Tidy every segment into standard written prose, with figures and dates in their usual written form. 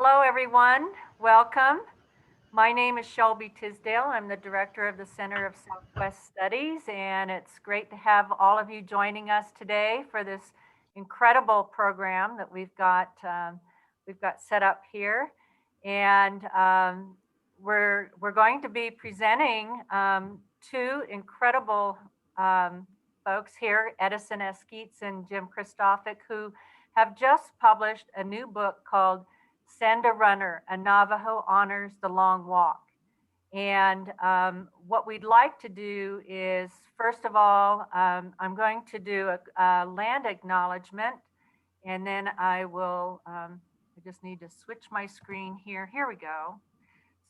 Hello, everyone. Welcome. My name is Shelby Tisdale. I'm the director of the Center of Southwest Studies, and it's great to have all of you joining us today for this incredible program that we've got set up here. And we're going to be presenting two incredible folks here, Edison Eskeetz and Jim Kristofic, who have just published a new book called Send a Runner, a Navajo Honors the Long Walk. And what we'd like to do is, first of all, I'm going to do a land acknowledgement, and then I just need to switch my screen here. Here we go.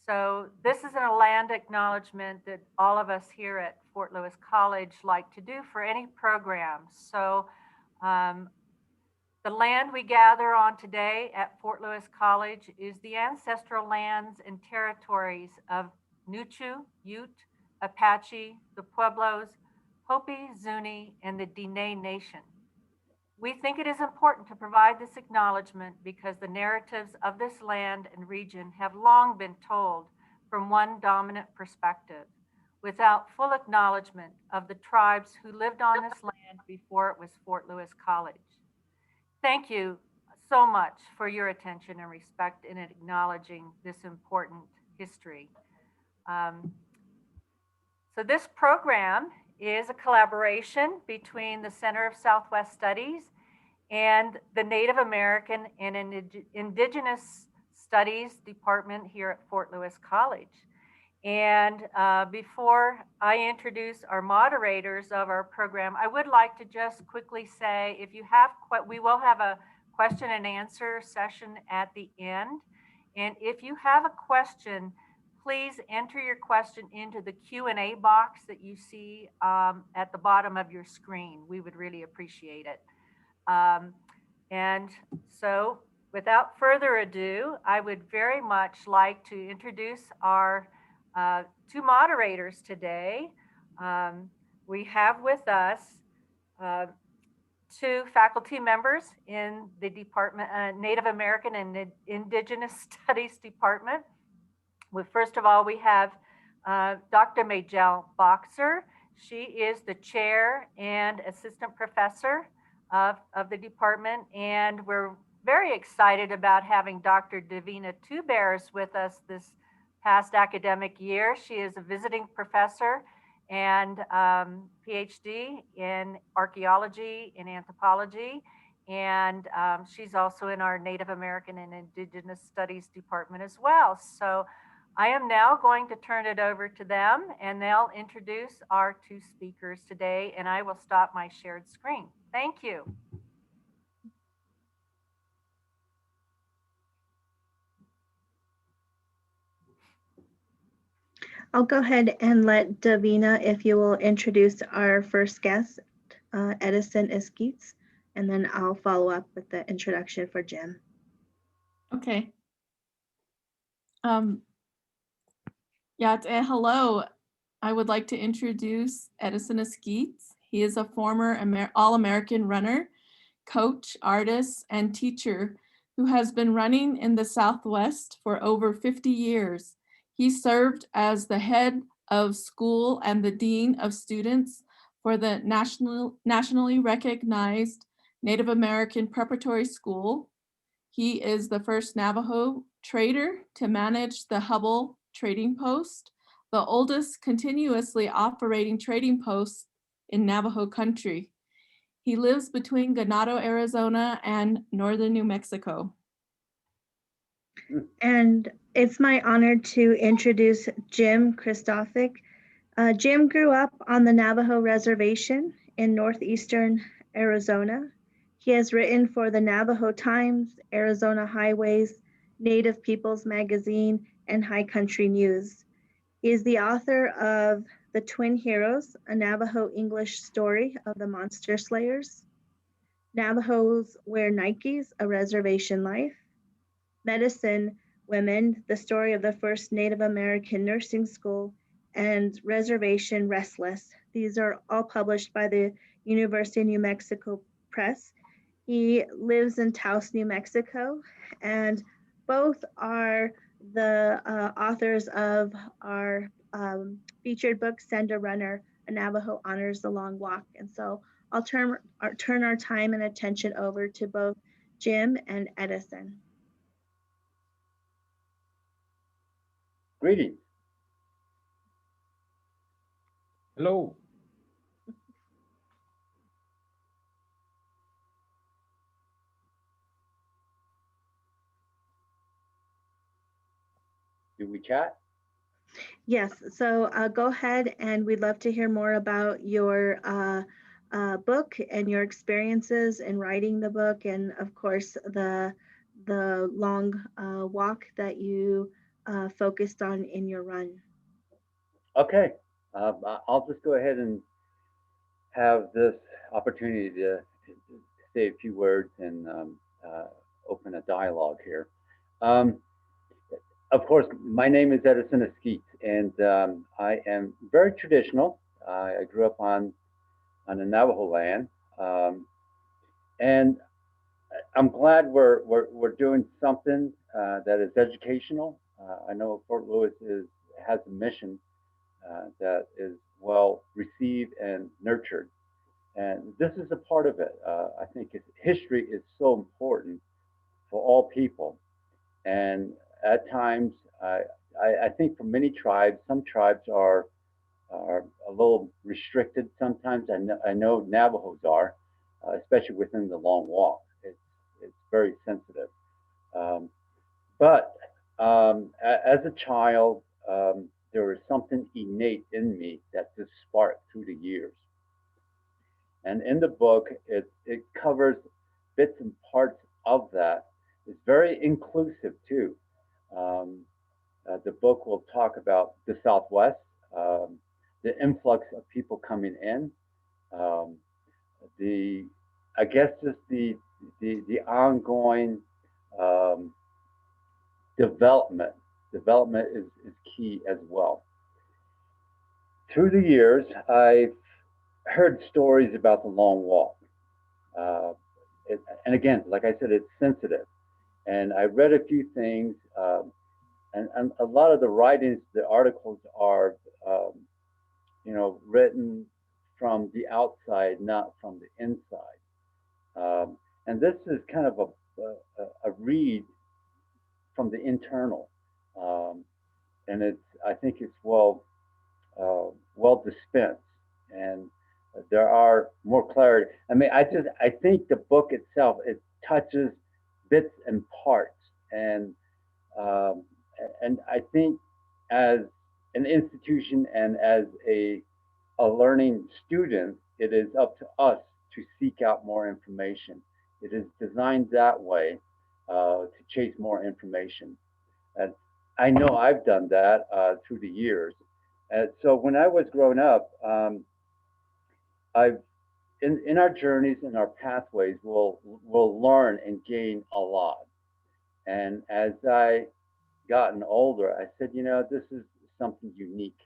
So this is a land acknowledgement that all of us here at Fort Lewis College like to do for any program. So the land we gather on today at Fort Lewis College is the ancestral lands and territories of Nuchu, Ute, Apache, the Pueblos, Hopi, Zuni, and the Diné Nation. We think it is important to provide this acknowledgement because the narratives of this land and region have long been told from one dominant perspective, without full acknowledgement of the tribes who lived on this land before it was Fort Lewis College. Thank you so much for your attention and respect in acknowledging this important history. So this program is a collaboration between the Center of Southwest Studies and the Native American and Indigenous Studies Department here at Fort Lewis College. And before I introduce our moderators of our program, I would like to just quickly say, if you have, we will have a question and answer session at the end. And if you have a question, please enter your question into the Q&A box that you see at the bottom of your screen. We would really appreciate it. And so without further ado, I would very much like to introduce our two moderators today. We have with us two faculty members in the department, Native American and Indigenous Studies Department. First of all, we have Dr. Majel Boxer. She is the chair and assistant professor of the department, and we're very excited about having Dr. Davina Two Bears with us this past academic year. She is a visiting professor and PhD in archaeology and anthropology, and she's also in our Native American and Indigenous Studies Department as well. So I am now going to turn it over to them, and they'll introduce our two speakers today, and I will stop my shared screen. Thank you. I'll go ahead and let Davina, if you will introduce our first guest, Edison Eskeetz, and then I'll follow up with the introduction for Jim. Okay. Hello. I would like to introduce Edison Eskeetz. He is a former All-American runner, coach, artist, and teacher who has been running in the Southwest for over 50 years. He served as the head of school and the dean of students for the nationally recognized Native American Preparatory School. He is the first Navajo trader to manage the Hubble Trading Post, the oldest continuously operating trading post in Navajo country. He lives between Ganado, Arizona and northern New Mexico. And it's my honor to introduce Jim Christofic. Jim grew up on the Navajo Reservation in northeastern Arizona. He has written for the Navajo Times, Arizona Highways, Native Peoples Magazine, and High Country News. He is the author of The Twin Heroes, a Navajo English story of the Monster Slayers, Navajos Wear Nikes, a Reservation Life, Medicine Women, the story of the first Native American nursing school, and Reservation Restless. These are all published by the University of New Mexico Press. He lives in Taos, New Mexico, and Both are the authors of our featured book, Send a Runner, A Navajo Honors the Long Walk. And so I'll turn our time and attention over to both Jim and Edison. Greetings. Hello. Do we chat? Yes, so go ahead, and we'd love to hear more about your book and your experiences in writing the book, and of course the long walk that you focused on in your run. Okay. I'll just go ahead and have this opportunity to say a few words and open a dialogue here. Of course, my name is Edison Eskeetz, and I am very traditional. I grew up on the Navajo land, and I'm glad we're doing something that is educational. I know Fort Lewis has a mission that is well received and nurtured, and this is a part of it. I think history is so important for all people, and at times I think for many tribes, some tribes are a little restricted sometimes. I know Navajos are, especially within the long walk. It's very sensitive. But as a child, there was something innate in me that just sparked through the years. And in the book, it covers bits and parts of that. It's very inclusive too. The book will talk about the Southwest, the influx of people coming in, I guess just the ongoing development. Development is key as well. Through the years, I've heard stories about the long walk. And again, like I said, it's sensitive. And I read a few things, and a lot of the writings, the articles are, written from the outside, not from the inside. And this is kind of a read from the internal, and I think it's well dispensed, and there are more clarity. I mean, I think the book itself, it touches bits and parts, and I think as an institution and as a learning student, it is up to us to seek out more information. It is designed that way, to chase more information. And I know I've done that through the years. And so when I was growing up, in our journeys, in our pathways, we'll learn and gain a lot. And as I gotten older, I said, this is something unique.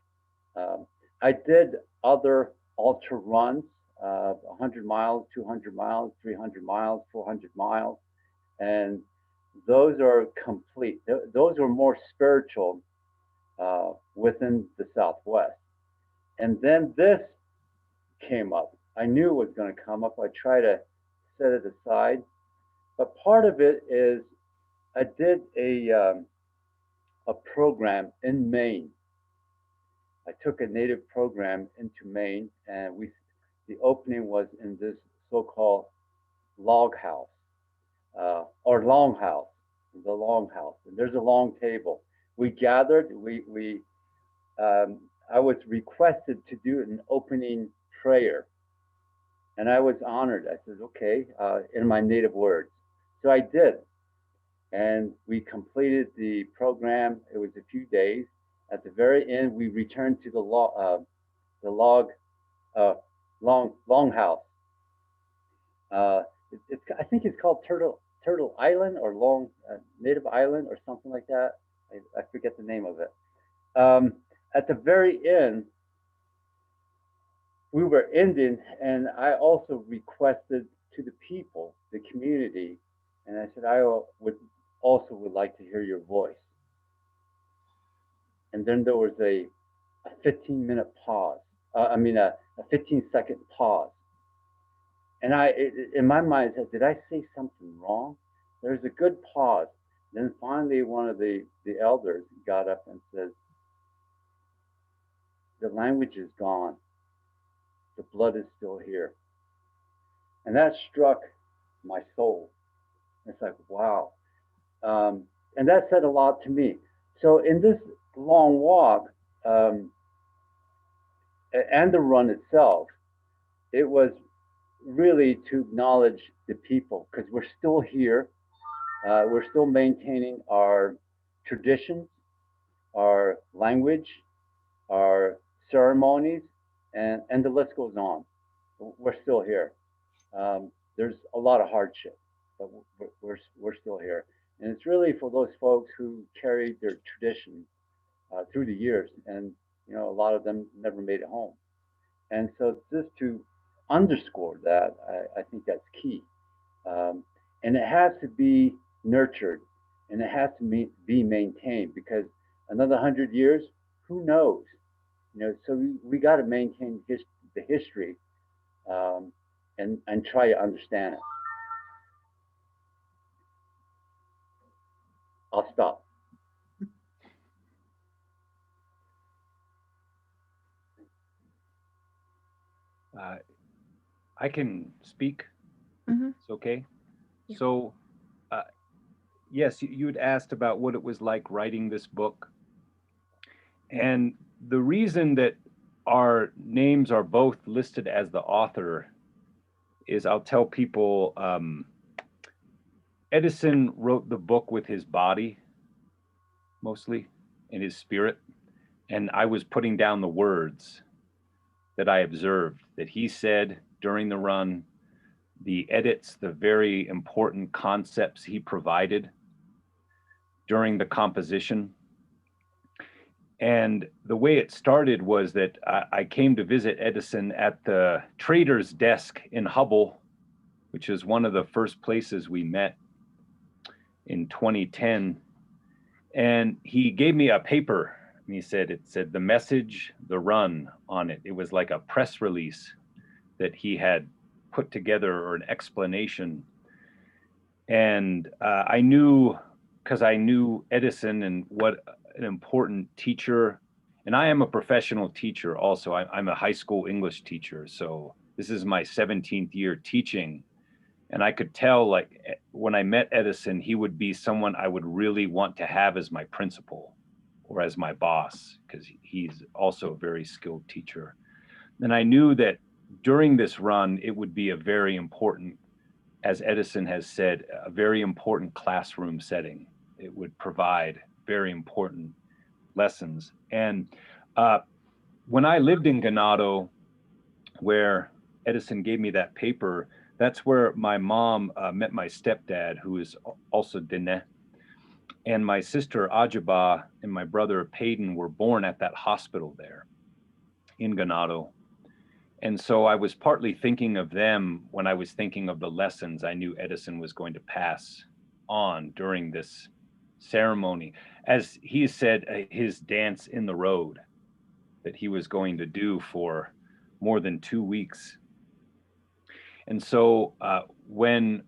I did other ultra runs, 100 miles, 200 miles, 300 miles, 400 miles, and those are complete. Those are more spiritual within the Southwest. And then this came up. I knew it was going to come up. I try to set it aside, but part of it is I did a program in Maine. I took a native program into Maine, and the opening was in this so-called log house, or long house, the long house. And there's a long table. We gathered. I was requested to do an opening prayer, and I was honored. I said, okay, in my native words. So I did, and we completed the program. It was a few days. At the very end, we returned to the long house. I think it's called Turtle Island or Long Native Island or something like that. I forget the name of it. At the very end, we were ending, and I also requested to the people, the community, and I said I would would like to hear your voice. And then there was a 15-minute pause. A 15-second pause. And in my mind, I said, did I say something wrong? There's a good pause. Then finally, one of the elders got up and says, the language is gone. The blood is still here. And that struck my soul. It's like, wow. And that said a lot to me. So in this long walk, and the run itself, it was really to acknowledge the people, because we're still here. We're still maintaining our traditions, our language, our ceremonies, and the list goes on. We're still here. There's a lot of hardship, but we're still here. And it's really for those folks who carried their traditions through the years, and a lot of them never made it home. And so just to underscore that, I think that's key. And it has to be nurtured, and it has to be maintained, because another 100 years, who knows? So we got to maintain the history and try to understand it. I'll stop. I can speak. It's okay. Yeah. So, yes, you had asked about what it was like writing this book. And the reason that our names are both listed as the author is, I'll tell people, Edison wrote the book with his body, mostly, and his spirit. And I was putting down the words that I observed, that he said during the run, the edits, the very important concepts he provided during the composition. And the way it started was that I came to visit Edison at the trader's desk in Hubble, which is one of the first places we met in 2010. And he gave me a paper, and he said, it said the message, the run on it. It was like a press release that he had put together, or an explanation. And I knew, because I knew Edison and what an important teacher, and I am a professional teacher also. I'm a high school English teacher, so this is my 17th year teaching. And I could tell, like, when I met Edison, he would be someone I would really want to have as my principal or as my boss, because he's also a very skilled teacher. And I knew that during this run, it would be a very important, as Edison has said, a very important classroom setting. It would provide very important lessons. And when I lived in Ganado, where Edison gave me that paper, that's where my mom met my stepdad, who is also Dene. And my sister Ajaba and my brother Payden were born at that hospital there in Ganado. And so I was partly thinking of them when I was thinking of the lessons I knew Edison was going to pass on during this ceremony. As he said, his dance in the road that he was going to do for more than 2 weeks. And so when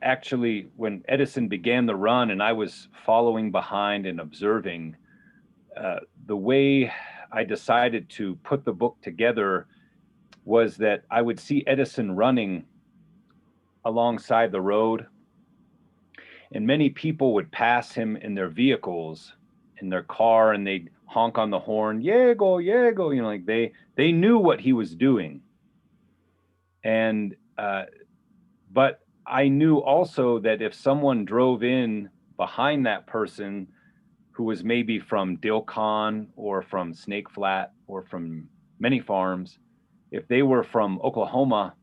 Edison began the run and I was following behind and observing, the way I decided to put the book together was that I would see Edison running alongside the road, and many people would pass him in their vehicles, in their car, and they'd honk on the horn, "Yego, yego," like they knew what he was doing. And but I knew also that if someone drove in behind that person who was maybe from Dilcon or from Snake Flat or from many farms, if they were from Oklahoma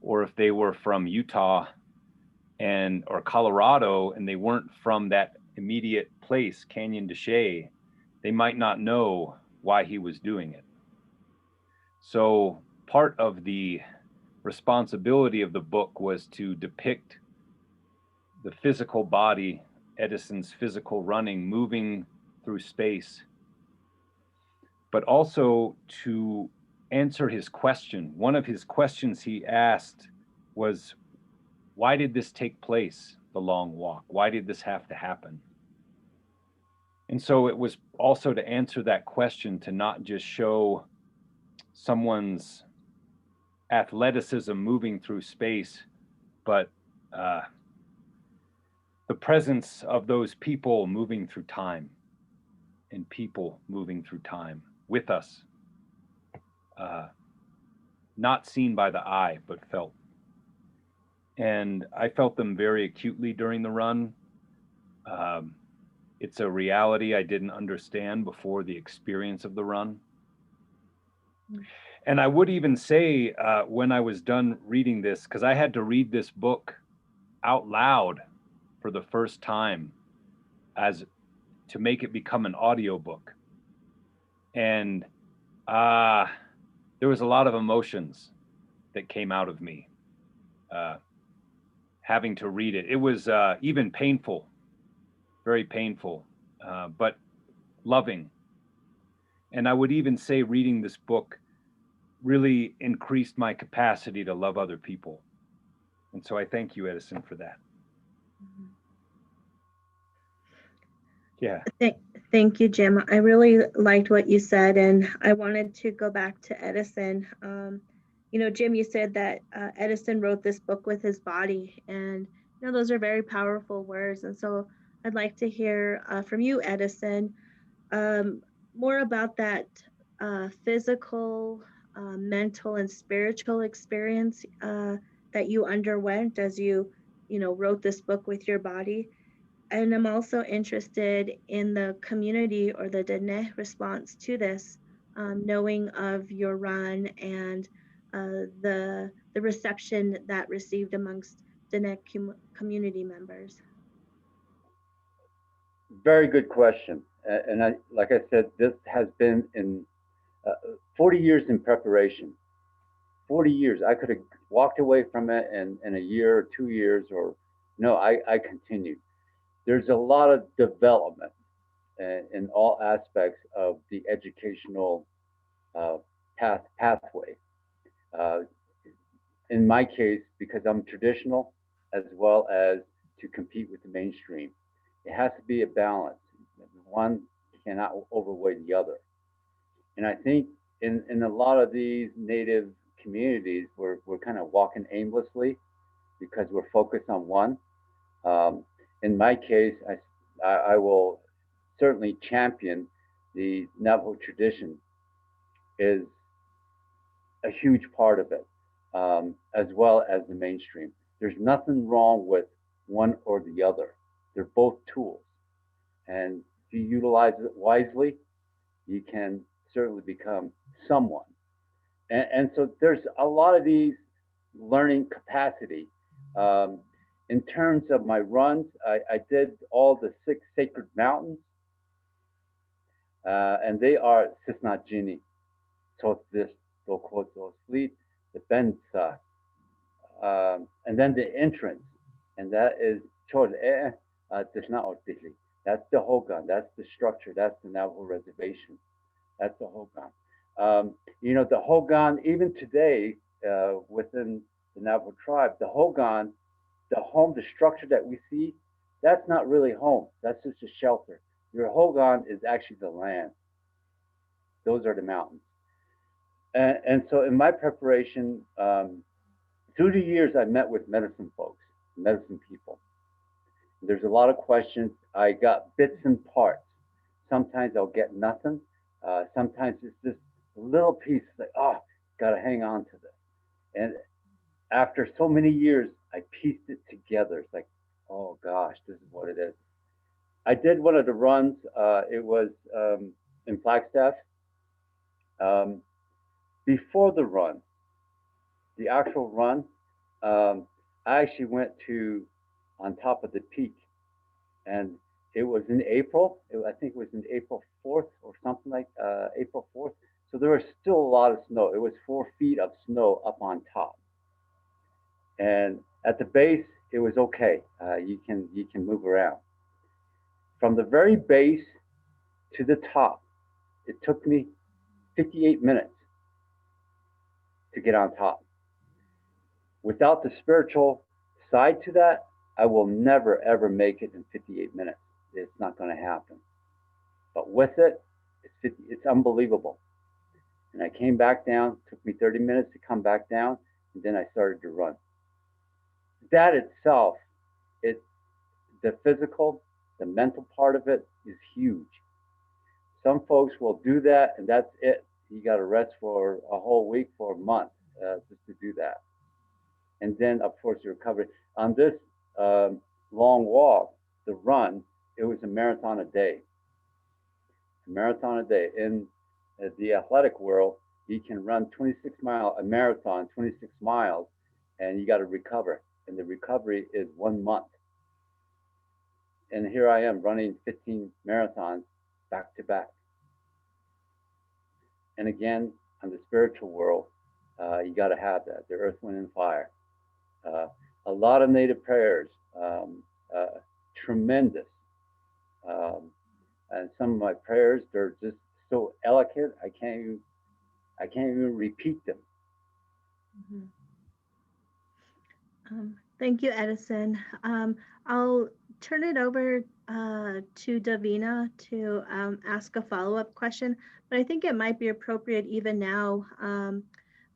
or if they were from Utah or Colorado, and they weren't from that immediate place, Canyon de Chelly, they might not know why he was doing it. So part of the responsibility of the book was to depict the physical body, Edison's physical running, moving through space, but also to answer his question. One of his questions he asked was, why did this take place, the long walk? Why did this have to happen? And so it was also to answer that question, to not just show someone's athleticism moving through space, but the presence of those people moving through time, and people moving through time with us, not seen by the eye, but felt. And I felt them very acutely during the run. It's a reality I didn't understand before the experience of the run. And I would even say, when I was done reading this, because I had to read this book out loud for the first time, as to make it become an audiobook. And there was a lot of emotions that came out of me having to read it. It was even painful, very painful, but loving. And I would even say reading this book really increased my capacity to love other people. And so I thank you, Edison, for that. Yeah. Thank you, Jim. I really liked what you said, and I wanted to go back to Edison. Jim, you said that Edison wrote this book with his body, and those are very powerful words. And so I'd like to hear from you, Edison, more about that physical, mental, and spiritual experience that you underwent as you wrote this book with your body. And I'm also interested in the community or the Dene response to this, knowing of your run and the reception that received amongst Dene community members. Very good question. And like I said, this has been in 40 years in preparation. 40 years. I could have walked away from it in a year or 2 years, or no, I continued. There's a lot of development in all aspects of the educational pathway. In my case, because I'm traditional, as well as to compete with the mainstream, it has to be a balance. One cannot overweigh the other. And I think in a lot of these Native communities, we're kind of walking aimlessly because we're focused on one. In my case, I will certainly champion the Navajo tradition is a huge part of it, as well as the mainstream. There's nothing wrong with one or the other. They're both tools. And if you utilize it wisely, you can certainly become someone. And so there's a lot of these learning capacity. In terms of my runs, I did all the 6 sacred mountains, and they are Sisnajini, Totvis, Dokoto Sleep, the Bensa, and then the entrance, and that is Chole Tisnaotili. That's the Hogan, that's the structure, that's the Navajo reservation, that's the Hogan. The Hogan, even today, within the Navajo tribe, the Hogan, the home, the structure that we see, that's not really home. That's just a shelter. Your Hogan is actually the land. Those are the mountains. And so in my preparation, through the years, I met with medicine folks, medicine people. There's a lot of questions. I got bits and parts. Sometimes I'll get nothing. Sometimes it's just a little piece, like, oh, gotta hang on to this. And after so many years, I pieced it together. It's like, oh gosh, this is what it is. I did one of the runs. It was in Flagstaff. Before the run, the actual run, I actually went to on top of the peak, and it was in April. I think it was in April 4th or something like April 4th. So there was still a lot of snow. It was 4 feet of snow up on top. And at the base, it was okay. You can move around. From the very base to the top, it took me 58 minutes to get on top. Without the spiritual side to that, I will never ever make it in 58 minutes. It's not going to happen. But with it, it's unbelievable. And I came back down. Took me 30 minutes to come back down, and then I started to run. That itself, the physical, the mental part of it is huge. Some folks will do that, and that's it. You got to rest for a whole week, for a month, just to do that. And then, of course, your recovery. On this long walk, the run, it was a marathon a day. A marathon a day. In the athletic world, you can run a marathon, 26 miles, and you got to recover. And the recovery is 1 month. And here I am running 15 marathons back to back. And again, on the spiritual world, you got to have that, the earth, wind, and fire. A lot of native prayers, tremendous. And some of my prayers, they're just so eloquent, I can't even repeat them. Thank you, Edison. I'll turn it over to Davina to ask a follow-up question, but I think it might be appropriate even now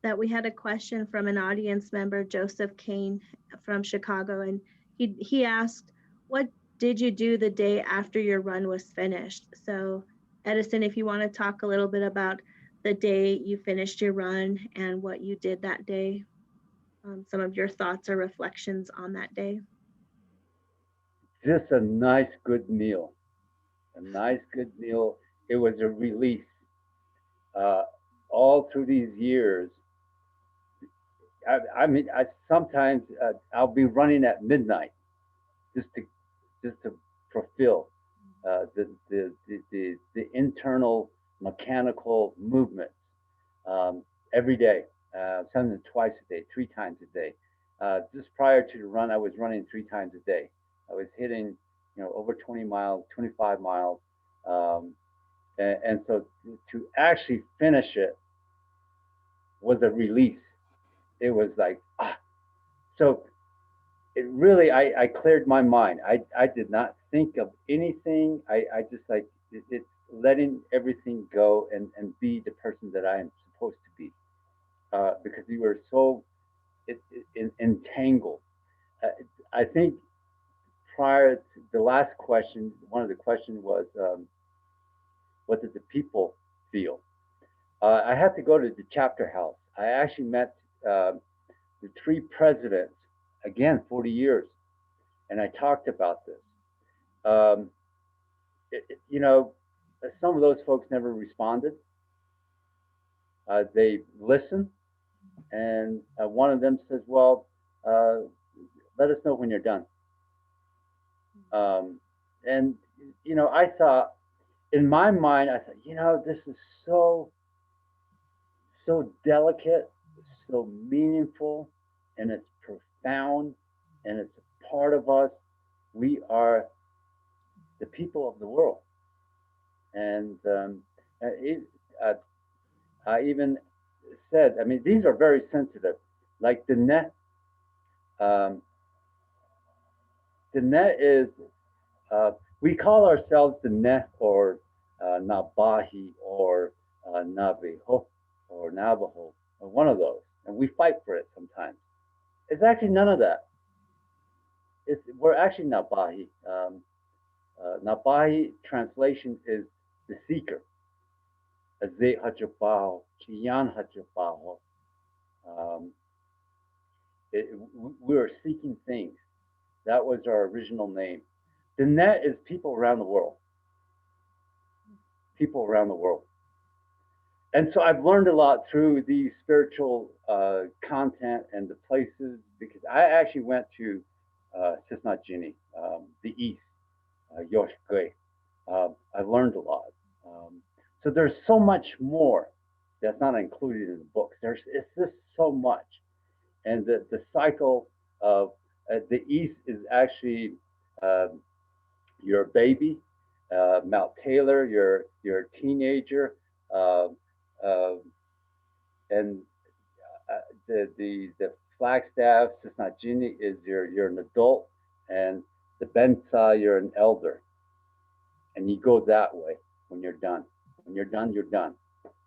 that we had a question from an audience member, Joseph Kane from Chicago, and he asked, what did you do the day after your run was finished? So Edison, if you want to talk a little bit about the day you finished your run and what you did that day, some of your thoughts or reflections on that day. Just a nice, good meal. A nice, good meal. It was a release. All through these years, I mean, sometimes I'll be running at midnight just to fulfill the internal mechanical movements every day, sometimes twice a day, 3 times a day. Just prior to the run, I was running 3 times a day. I was hitting, over 20 miles, 25 miles. And so to actually finish it was a release. It was like, so it really, I cleared my mind. I did not think of anything. I just it's letting everything go and be the person that I am supposed to be. Because we were so entangled. I think prior to the last question, one of the questions was, what did the people feel? I had to go to the chapter house. I actually met the 3 presidents, again, 40 years, and I talked about this. Some of those folks never responded. They listened, and one of them says, well, let us know when you're done. And, I thought, in my mind, I thought, this is so delicate, so meaningful, and it's profound, and it's a part of us. We are the people of the world. And I even said, I mean, these are very sensitive. Like the net is, we call ourselves the net, or Nabahi, or Navajo, or Navajo, or one of those, and we fight for it sometimes. It's actually none of that. We're actually Nabahi. Nabahi translation is the seeker. We were seeking things. That was our original name. The net is people around the world. People around the world. And so I've learned a lot through the spiritual content and the places, because I actually went to Cisnajini, the East, Yoshkwe. I learned a lot. So there's so much more that's not included in the books. It's just so much. And the cycle of The east is actually your baby, Mount Taylor, your teenager, uh, uh, and the Flagstaff, Cisnagini is you're an adult, and the Bensa, you're an elder, and you go that way when you're done. When you're done, you're done.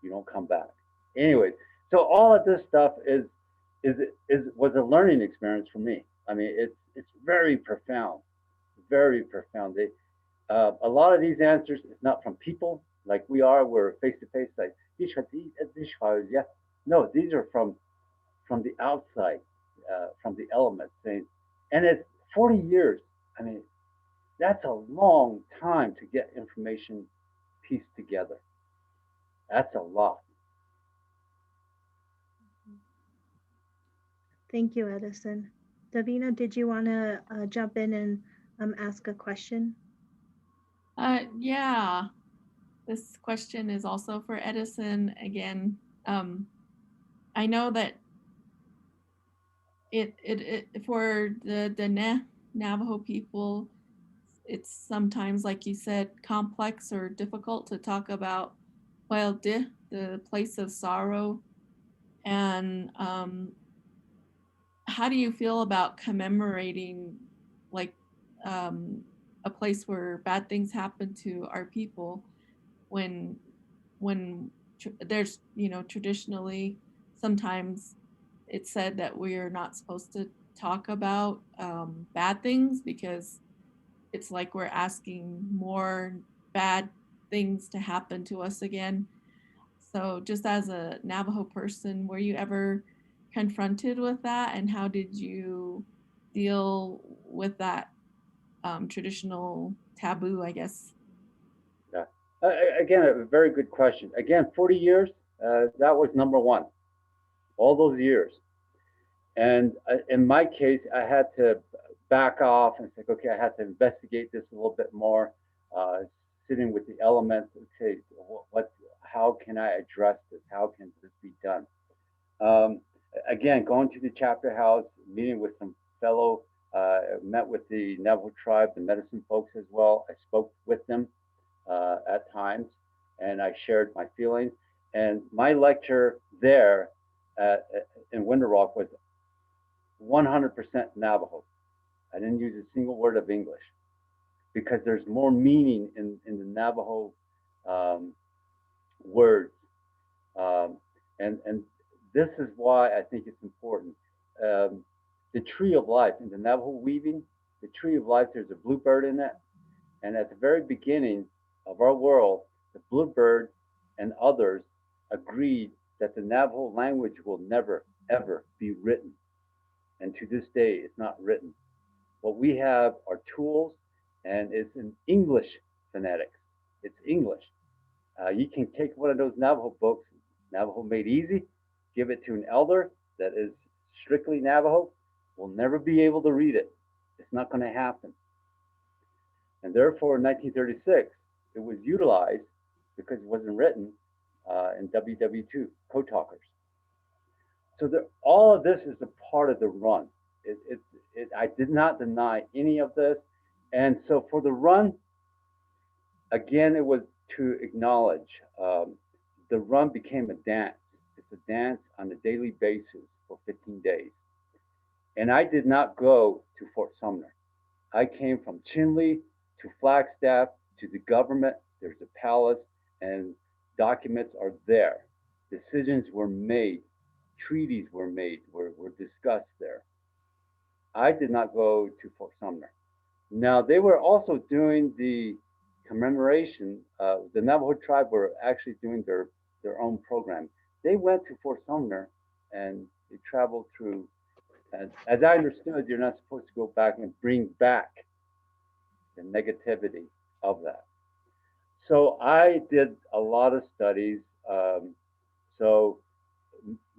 You don't come back. Anyways, so all of this stuff was a learning experience for me. I mean, it's very profound, very profound. A lot of these answers is not from people like we are. We're face to face, like yeah. No, these are from the outside, from the elements. And it's 40 years. I mean, that's a long time to get information pieced together. That's a lot. Thank you, Edison. Davina, did you want to jump in and ask a question? Yeah, this question is also for Edison again. I know that it for the Navajo people, it's sometimes, like you said, complex or difficult to talk about the place of sorrow. And how do you feel about commemorating like a place where bad things happen to our people when there's, traditionally sometimes it's said that we are not supposed to talk about bad things because it's like we're asking more bad things to happen to us again. So just as a Navajo person, were you ever confronted with that, and how did you deal with that traditional taboo, I guess? Yeah. Again, a very good question. Again, 40 years, that was number one, all those years. And in my case, I had to back off and say, okay, I have to investigate this a little bit more, sitting with the elements and say, how can I address this? How can this be done? Again, going to the chapter house, meeting with some fellow, met with the Navajo tribe, the medicine folks as well. I spoke with them at times, and I shared my feelings. And my lecture there in Winter Rock was 100% Navajo. I didn't use a single word of English because there's more meaning in the Navajo words. And this is why I think it's important. The tree of life in the Navajo weaving, the tree of life, there's a bluebird in it. And at the very beginning of our world, the bluebird and others agreed that the Navajo language will never, ever be written. And to this day, it's not written. What we have are tools, and it's in English phonetics. It's English. You can take one of those Navajo books, Navajo Made Easy, give it to an elder that is strictly Navajo, will never be able to read it. It's not going to happen. And therefore, in 1936, it was utilized because it wasn't written in WW2, Code Talkers. So all of this is a part of the run. I did not deny any of this. And so for the run, again, it was to acknowledge the run became a dance. It's a dance on a daily basis for 15 days. And I did not go to Fort Sumner. I came from Chinle to Flagstaff to the government. There's a palace and documents are there. Decisions were made. Treaties were made, were discussed there. I did not go to Fort Sumner. Now, they were also doing the commemoration. The Navajo tribe were actually doing their own program. They went to Fort Sumner and they traveled through. As I understood, you're not supposed to go back and bring back the negativity of that. So I did a lot of studies. So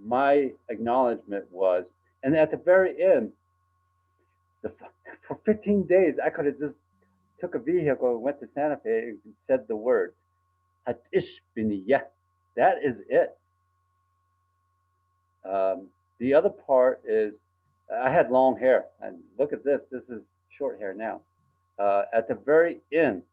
my acknowledgement was, and at the very end, for 15 days, I could have just took a vehicle and went to Santa Fe and said the word, Hatish Biniya. That is it. The other part is I had long hair, and look at this. This is short hair now. At the very end,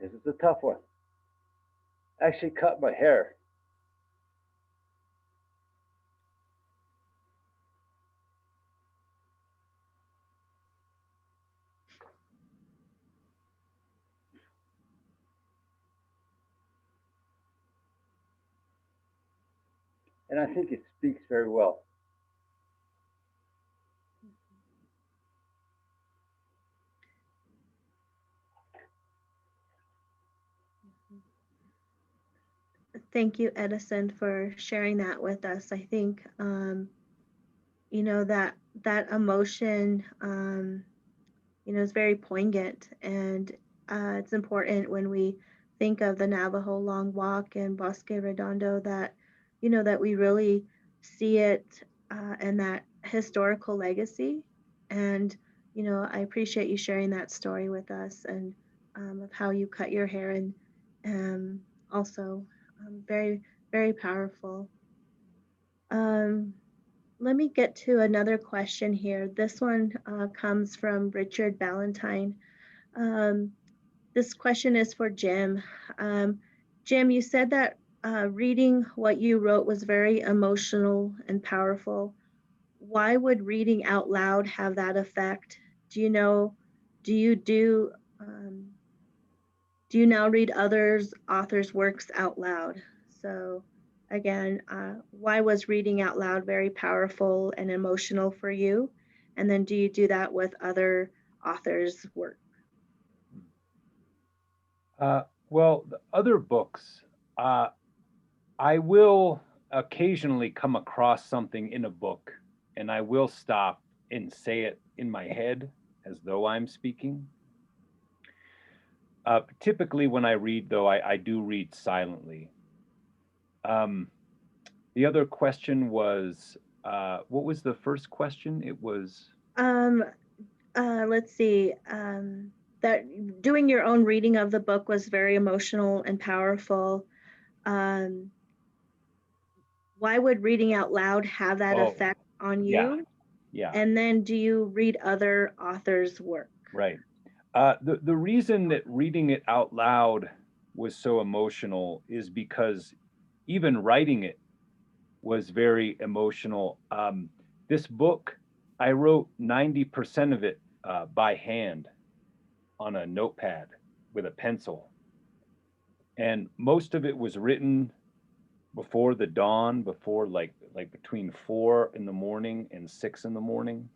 this is a tough one. I actually cut my hair. And I think it speaks very well. Thank you, Edison, for sharing that with us. I think, you know, that emotion, you know, is very poignant, and it's important when we think of the Navajo Long Walk and Bosque Redondo that, you know, that we really see it and that historical legacy. And, you know, I appreciate you sharing that story with us, and of how you cut your hair, and also very, very powerful. Let me get to another question here. This one comes from Richard Ballantyne. This question is for Jim. Jim, you said that reading what you wrote was very emotional and powerful. Why would reading out loud have that effect? Do you know, do you now read others authors' works out loud? So again, why was reading out loud very powerful and emotional for you? And then do you do that with other authors' work? Well, the other books, I will occasionally come across something in a book, and I will stop and say it in my head as though I'm speaking. Typically when I read, though, I do read silently. The other question was, what was the first question? It was... Let's see. That doing your own reading of the book was very emotional and powerful. Why would reading out loud have that effect on you? Yeah. And then do you read other authors' work? Right. The reason that reading it out loud was so emotional is because even writing it was very emotional. This book, I wrote 90% of it by hand on a notepad with a pencil. And most of it was written before the dawn, before like between 4 in the morning and 6 in the morning,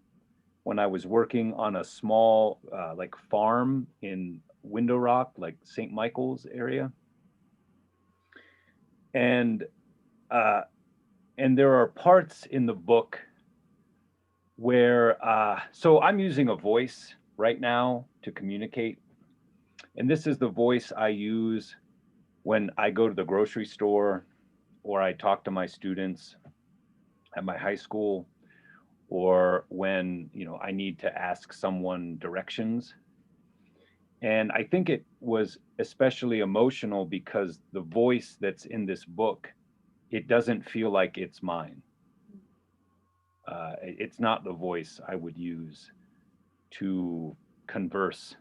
when I was working on a small like farm in Window Rock, like St. Michael's area. And there are parts in the book where, so I'm using a voice right now to communicate. And this is the voice I use when I go to the grocery store, or I talk to my students at my high school, or when, you know, I need to ask someone directions. And I think it was especially emotional because the voice that's in this book, it doesn't feel like it's mine. It's not the voice I would use to converse,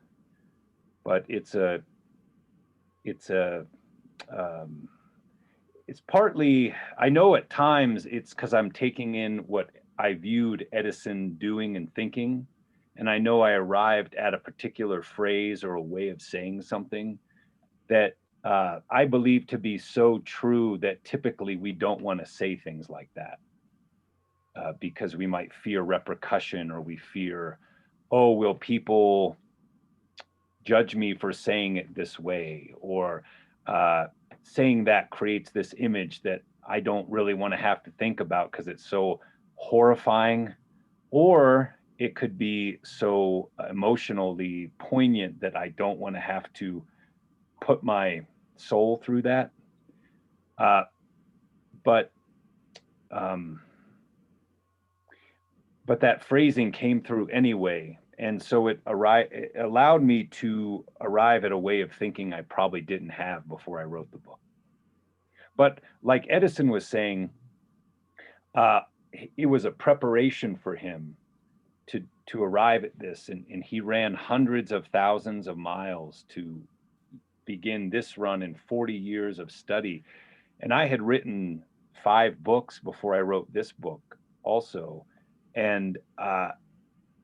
but it's partly, I know at times it's because I'm taking in what I viewed Edison doing and thinking. And I know I arrived at a particular phrase or a way of saying something that I believe to be so true that typically we don't want to say things like that because we might fear repercussion, or we fear, oh, will people judge me for saying it this way? Or saying that creates this image that I don't really want to have to think about because it's so horrifying. Or it could be so emotionally poignant that I don't want to have to put my soul through that. But that phrasing came through anyway. And so it allowed me to arrive at a way of thinking I probably didn't have before I wrote the book. But like Edison was saying, it was a preparation for him to arrive at this. And he ran hundreds of thousands of miles to begin this run in 40 years of study. And I had written 5 books before I wrote this book also. And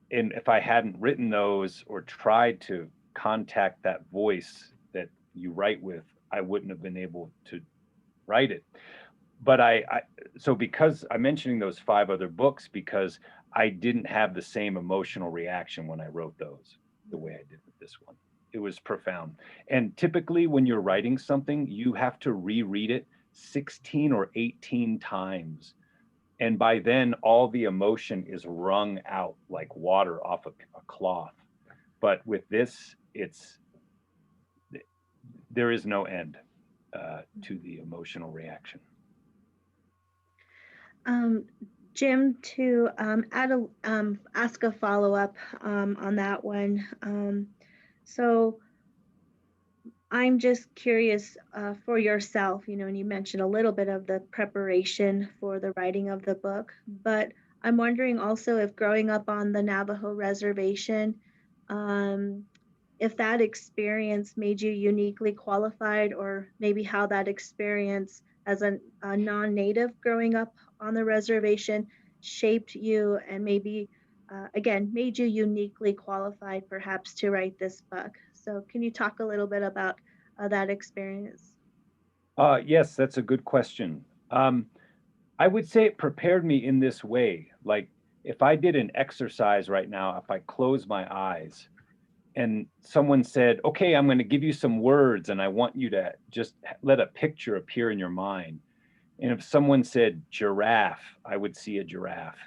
if I hadn't written those or tried to contact that voice that you write with, I wouldn't have been able to write it. But so because I'm mentioning those 5 other books, because I didn't have the same emotional reaction when I wrote those the way I did with this one. It was profound. And typically when you're writing something, you have to reread it 16 or 18 times. And by then, all the emotion is wrung out like water off a cloth. But with this, there is no end to the emotional reaction. Jim, to ask a follow-up on that one. So I'm just curious for yourself, and you mentioned a little bit of the preparation for the writing of the book, but I'm wondering also if growing up on the Navajo reservation, if that experience made you uniquely qualified, or maybe how that experience as a non-native growing up on the reservation shaped you and maybe, again, made you uniquely qualified perhaps to write this book. So can you talk a little bit about that experience? Yes, that's a good question. I would say it prepared me in this way. Like if I did an exercise right now, if I close my eyes and someone said, okay, I'm going to give you some words and I want you to just let a picture appear in your mind. And if someone said giraffe, I would see a giraffe.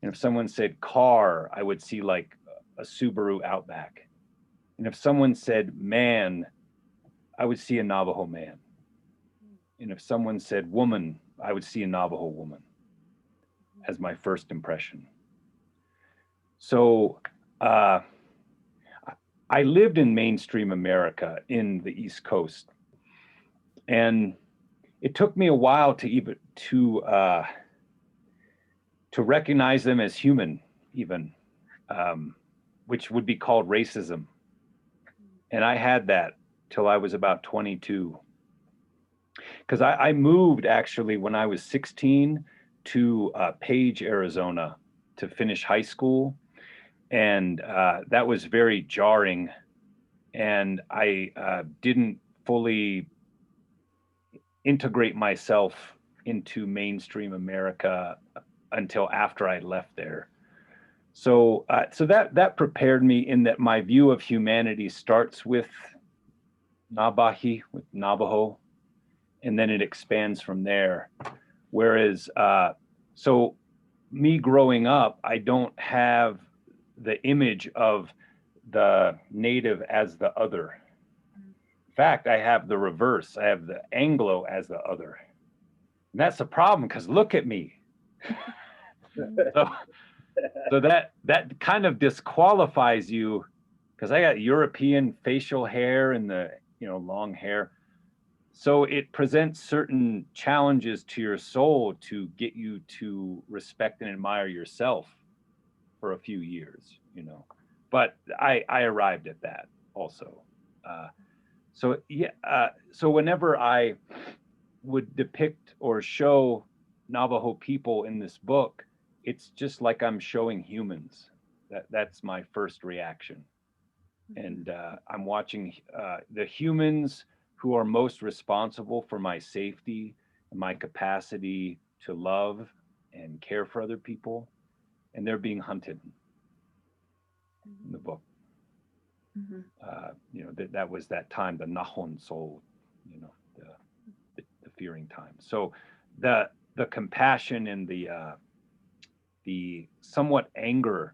And if someone said car, I would see like a Subaru Outback. And if someone said man, I would see a Navajo man. And if someone said woman, I would see a Navajo woman as my first impression. So I lived in mainstream America in the East Coast. And it took me a while to recognize them as human, even, which would be called racism. And I had that till I was about 22. Because I moved actually when I was 16 to Page, Arizona to finish high school. And that was very jarring. And I didn't fully integrate myself into mainstream America until after I left there. So that prepared me in that my view of humanity starts with Nabahi, with Navajo, and then it expands from there. Whereas, so me growing up, I don't have the image of the native as the other. In fact, I have the reverse. I have the Anglo as the other. And that's the problem, because look at me. So that kind of disqualifies you, because I got European facial hair and the long hair. So it presents certain challenges to your soul to get you to respect and admire yourself for a few years, But I arrived at that also. So whenever I would depict or show Navajo people in this book, it's just like I'm showing humans. That's my first reaction. And I'm watching the humans who are most responsible for my safety and my capacity to love and care for other people, and they're being hunted in the book. That was that time, the Nahon soul, the fearing time. So the compassion and the somewhat anger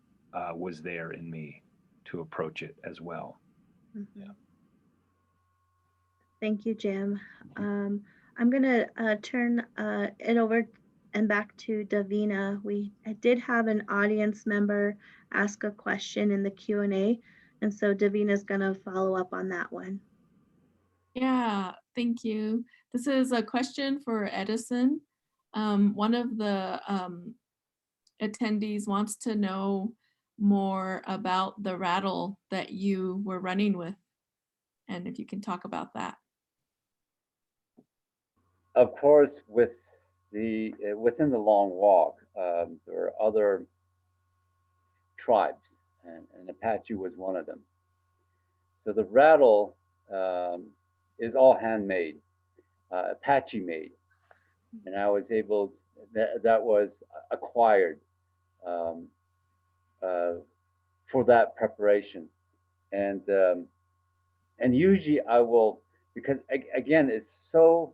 was there in me to approach it as well. Yeah. Thank you, Jim. I'm going to turn it over and back to Davina. We did have an audience member ask a question in the Q&A. And so Davina's going to follow up on that one. Yeah, thank you. This is a question for Edison. One of the attendees wants to know more about the rattle that you were running with, and if you can talk about that. Of course, with within the long walk, there are other tribes, and Apache was one of them. So the rattle is all handmade, Apache made, and I was able, that was acquired for that preparation. And usually I will, because again, it's so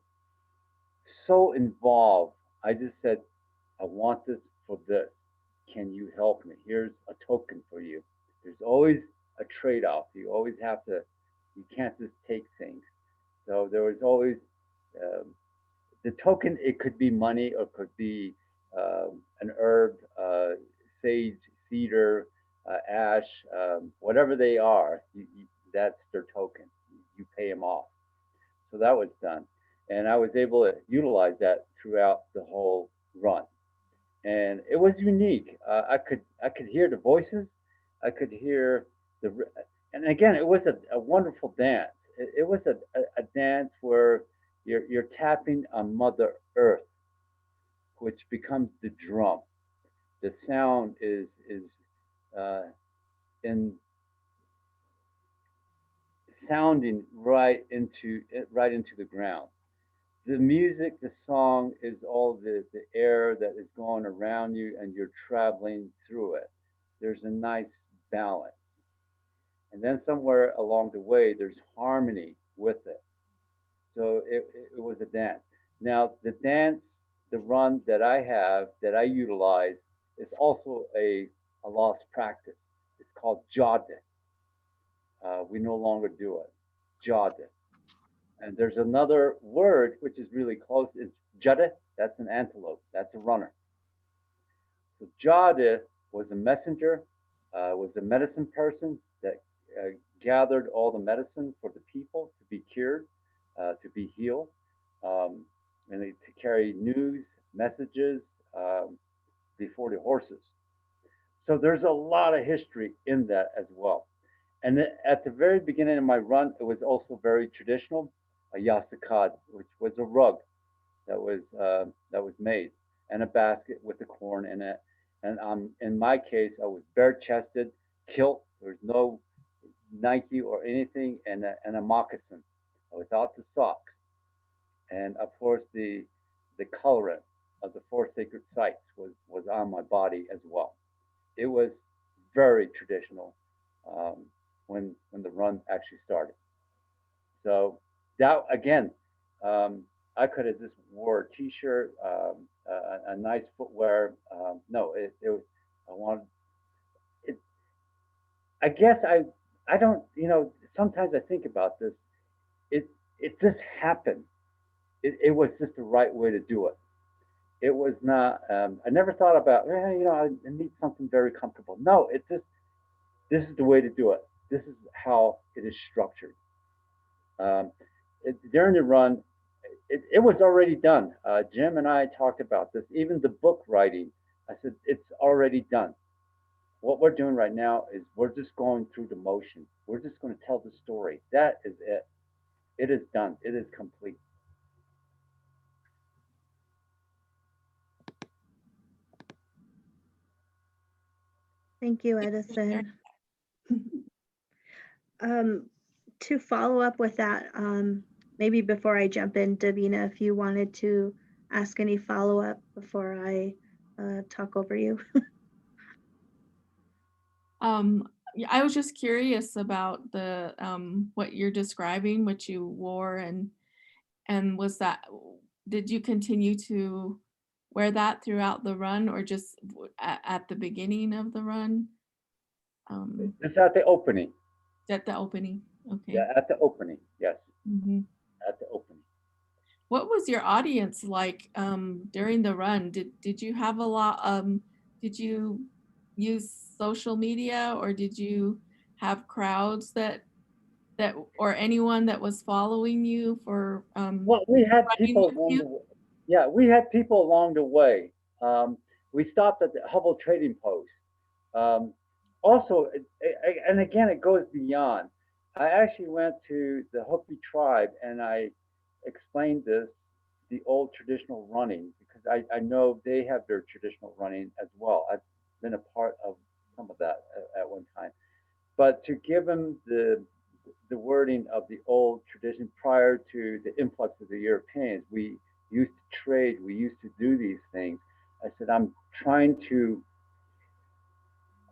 involved. I just said, I want this for this. Can you help me? Here's a token for you. There's always a trade-off. You always have to, you can't just take things. So there was always the token. It could be money, or it could be an herb, sage, cedar, ash, whatever they are, that's their token. You pay them off. So that was done. And I was able to utilize that throughout the whole run. And it was unique. I could hear the voices. I could hear and again, it was a wonderful dance. It was a dance where you're tapping on Mother Earth, which becomes the drum. The sound is in sounding right into the ground. The music, the song is all the air that is going around you, and you're traveling through it. There's a nice balance. And then somewhere along the way, there's harmony with it. So it was a dance. Now, the dance, the run that I have, that I utilize, is also a lost practice. It's called jade. We no longer do it. Jade. And there's another word which is really close. It's jade. That's an antelope. That's a runner. So jade was a messenger, was a medicine person that gathered all the medicine for the people to be cured, to be healed, and to carry news, messages before the horses. So there's a lot of history in that as well. And at the very beginning of my run, it was also very traditional. A yasakad, which was a rug that was made, and a basket with the corn in it. And in my case, I was bare-chested, kilt. There was no Nike or anything, and a moccasin without the socks. And of course, the colorant of the 4 sacred sites was on my body as well. It was very traditional when the run actually started. So that again, I could have just wore a t-shirt, a nice footwear. No, it was, I wanted it. I guess I don't, sometimes I think about this. It just happened. It was just the right way to do it. It was not, I never thought about, I need something very comfortable. No, this is the way to do it. This is how it is structured. During the run, it was already done. Jim and I talked about this. Even the book writing, I said, it's already done. What we're doing right now is we're just going through the motion. We're just going to tell the story. That is it. It is done. It is complete. Thank you, Edison. To follow up with that, maybe before I jump in, Davina, if you wanted to ask any follow-up before I talk over you. Yeah, I was just curious about the what you're describing, what you wore, and was that, did you continue to wear that throughout the run, or just at the beginning of the run? It's at the opening. At the opening, okay. Yeah, at the opening, yes. Mm-hmm. At the opening. What was your audience like during the run? Did you have a lot? Did you use social media, or did you have crowds that or anyone that was following you for Well, we had running people with along you? the way. Yeah, we had people along the way. We stopped at the Hubble Trading Post. Um, Also, and again, it goes beyond. I actually went to the Hopi tribe and I explained this, the old traditional running, because I know they have their traditional running as well. I've been a part of some of that at one time. But to give them the wording of the old tradition prior to the influx of the Europeans, we used to trade, we used to do these things. I said, I'm trying to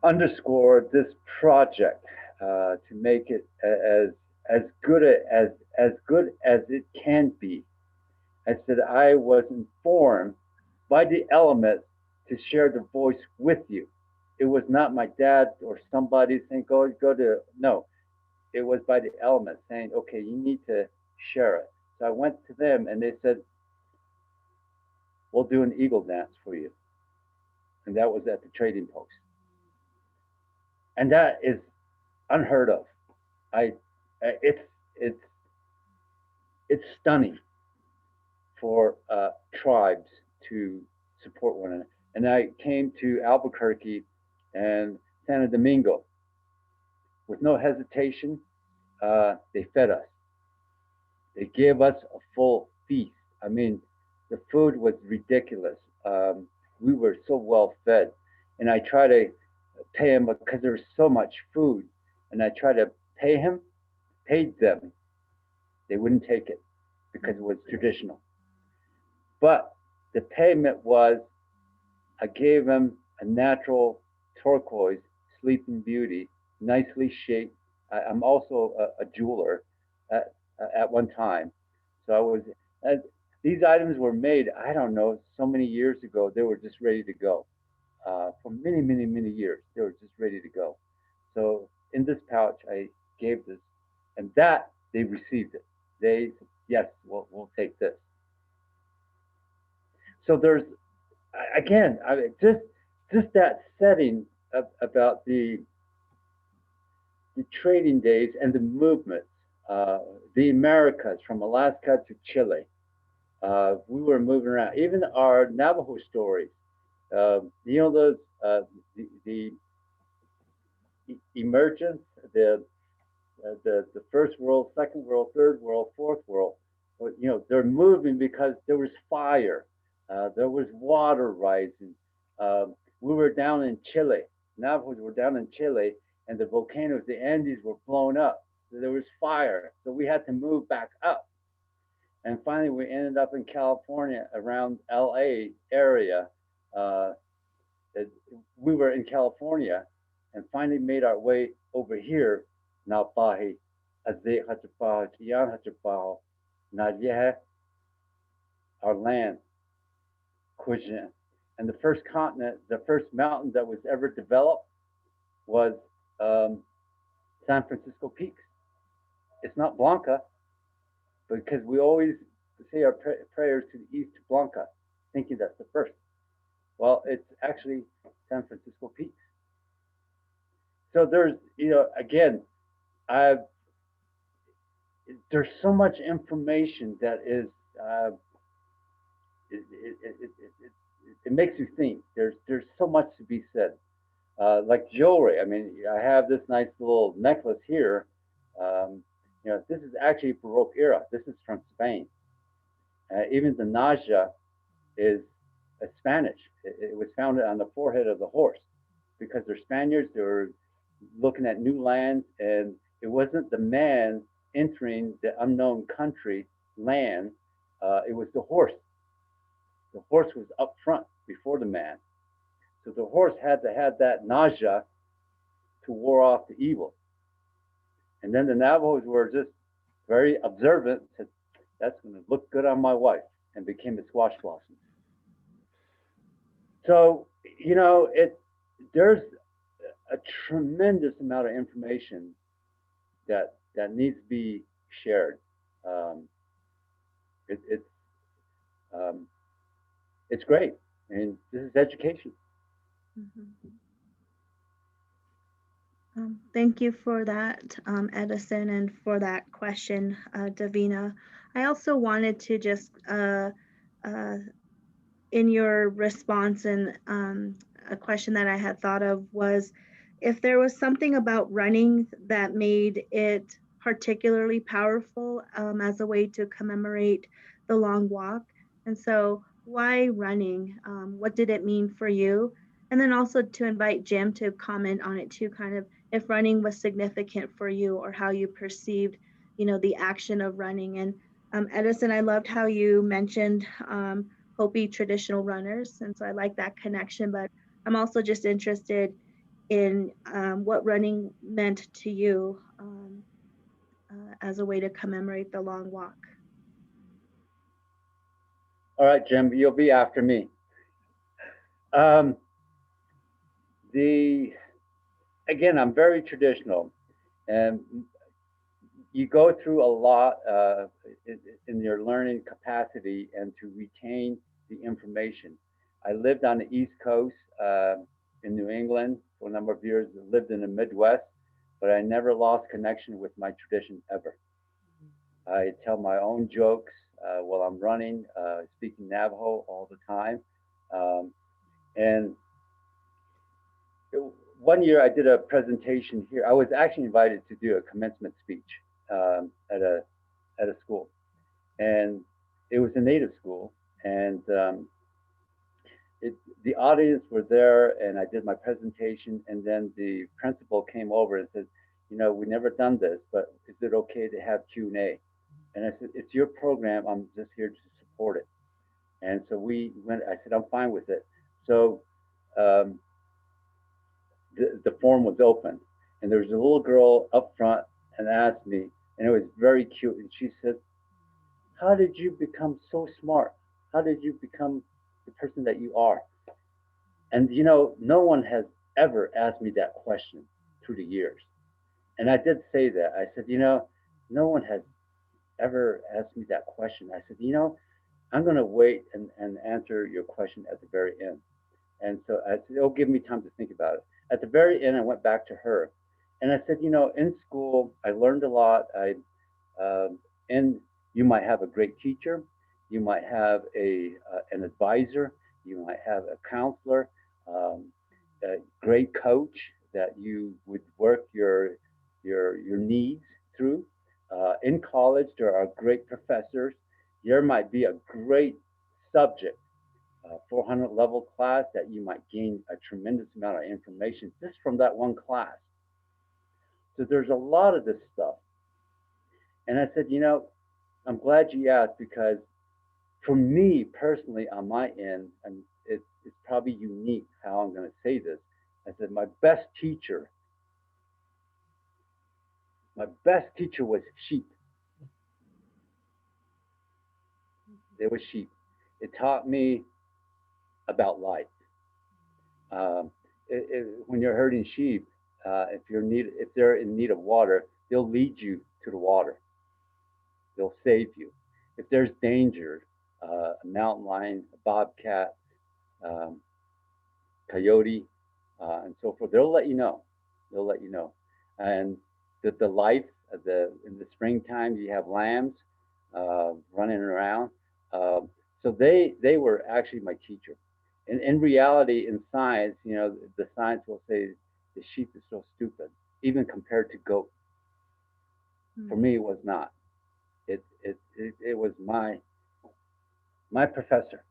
underscore this project to make it as good as good as it can be. I said I was informed by the elements to share the voice with you. It was not my dad or somebody saying go to no. It was by the elements saying, okay, you need to share it. So I went to them and they said, we'll do an eagle dance for you. And that was at the trading post. And that is unheard of. I it's it's it's stunning for tribes to support one another. And I came to Albuquerque and Santo Domingo with no hesitation. They fed us. They gave us a full feast. I mean, the food was ridiculous. We were so well fed, and I try to pay him because there was so much food, and I try to paid them. They wouldn't take it because it was traditional. But the payment was I gave him a natural turquoise Sleeping Beauty, nicely shaped. I'm also a jeweler at one time. So I was, these items were made, I don't know, so many years ago, they were just ready to go. For many, many, many years, they were just ready to go. So in this pouch, I gave this, and that they received it. They said, yes, we'll take this. So there's again, just that setting about the trading days and the movements, the Americas from Alaska to Chile. We were moving around. Even our Navajo stories, you know, those the emergence, the first world, second world, third world, fourth world. You know, they're moving because there was fire, there was water rising. We were down in Chile. Navajos were down in Chile, and the volcanoes, the Andes, were blown up. So there was fire, so we had to move back up. And finally, we ended up in California, around LA area. Uh, we were in California, and finally made our way over here. Napahi, Azeh Hachapaho, Tiyan Hachapaho, Nadyehe, our land, Kujin. And the first continent, the first mountain that was ever developed was San Francisco Peaks. It's not Blanca, because we always say our prayers to the east to Blanca, thinking that's the first. Well, it's actually San Francisco Peaks. So there's, you know, again, there's so much information that is, it makes you think. There's so much to be said. Like jewelry. I mean, I have this nice little necklace here. You know, this is actually Baroque era. This is from Spain. Even the naja is Spanish. It was founded on the forehead of the horse because they're Spaniards. They were looking at new lands, and it wasn't the man entering the unknown country land. It was the horse. The horse was up front before the man. So the horse had to have that naja to ward off the evil. And then the Navajos were just very observant, said, that's going to look good on my wife, and became a squash blossom. So, you know, there's a tremendous amount of information that needs to be shared. It's great. I mean, this is education. Mm-hmm. Thank you for that, Edison, and for that question, Davina. I also wanted to just, in your response, and a question that I had thought of was if there was something about running that made it particularly powerful as a way to commemorate the long walk. And so, why running? What did it mean for you? And then also to invite Jim to comment on it too, kind of if running was significant for you or how you perceived, the action of running. And Edison, I loved how you mentioned Hopi traditional runners. And so I like that connection, but I'm also just interested in what running meant to you as a way to commemorate the long walk. All right, Jim, you'll be after me. Again, I'm very traditional, and you go through a lot in your learning capacity and to retain the information. I lived on the East Coast in New England for a number of years, lived in the Midwest, but I never lost connection with my tradition ever. I tell my own jokes while I'm running, speaking Navajo all the time. And one year I did a presentation here. I was actually invited to do a commencement speech at a school, and it was a native school, and the audience were there, and I did my presentation, and then the principal came over and said, we never done this, but is it okay to have Q&A? And I said, it's your program, I'm just here to support it. And so we went, I said, I'm fine with it. So the forum was open, and there was a little girl up front and asked me, and it was very cute, and she said, how did you become so smart? How did you become the person that you are? And no one has ever asked me that question through the years. And I did say that. I said, no one has ever asked me that question. I said, I'm going to wait and answer your question at the very end. And so I said, it'll give me time to think about it. At the very end, I went back to her, and I said, in school, I learned a lot. And you might have a great teacher, you might have an advisor, you might have a counselor, a great coach that you would work your needs through. In college, there are great professors. There might be a great subject, 400 level class that you might gain a tremendous amount of information just from that one class. So there's a lot of this stuff. And I said, I'm glad you asked, because for me personally, on my end, and it's probably unique how I'm going to say this. I said, my best teacher was sheep. It was sheep. It taught me about life. When you're herding sheep, if they're in need of water, they'll lead you to the water. They'll save you. If there's danger, a mountain lion, a bobcat, coyote, and so forth, they'll let you know. They'll let you know. And the life in the springtime, you have lambs running around. So they were actually my teacher. And in reality, in science, the science will say the sheep is so stupid, even compared to goat. For me, it was not. It was my professor.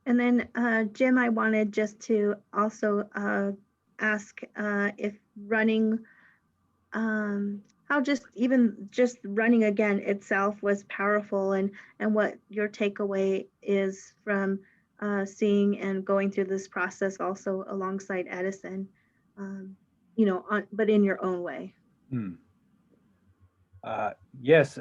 And then, Jim, I wanted just to also ask if running, how just running again itself was powerful, and what your takeaway is from seeing and going through this process also alongside Edison, but in your own way. Yes,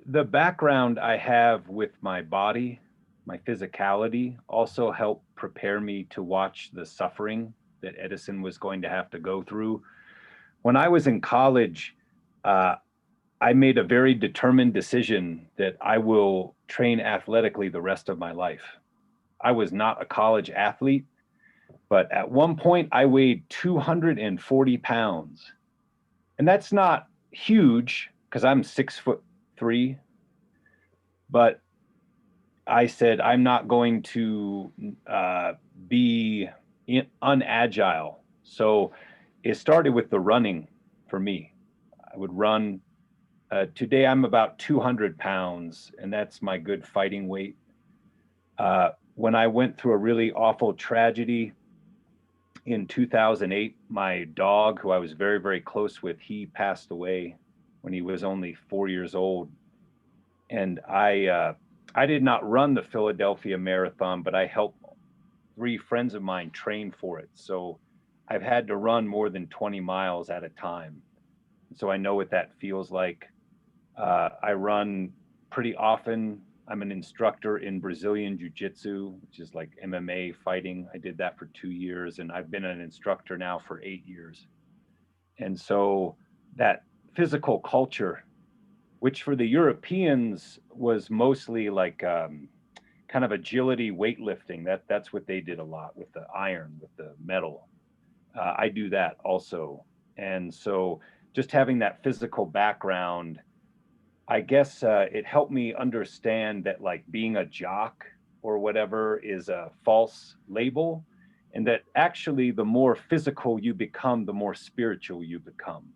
the background I have with my body, my physicality, also helped prepare me to watch the suffering that Edison was going to have to go through. When I was in college, I made a very determined decision that I will train athletically the rest of my life. I was not a college athlete, But at one point I weighed 240 pounds. And that's not huge because I'm 6'3", but I said, I'm not going to be unagile. So it started with the running for me. I would run. Today I'm about 200 pounds, and that's my good fighting weight. When I went through a really awful tragedy in 2008, my dog, who I was very, very close with, he passed away when he was only 4 years old. And I did not run the Philadelphia Marathon, but I helped 3 friends of mine train for it. So I've had to run more than 20 miles at a time. So I know what that feels like. I run pretty often. I'm an instructor in Brazilian Jiu-Jitsu, which is like MMA fighting. I did that for 2 years, and I've been an instructor now for 8 years. And so that physical culture, which for the Europeans was mostly like kind of agility weightlifting. That's what they did a lot with the iron, with the metal. I do that also. And so just having that physical background, I guess it helped me understand that like being a jock or whatever is a false label, and that actually the more physical you become, the more spiritual you become.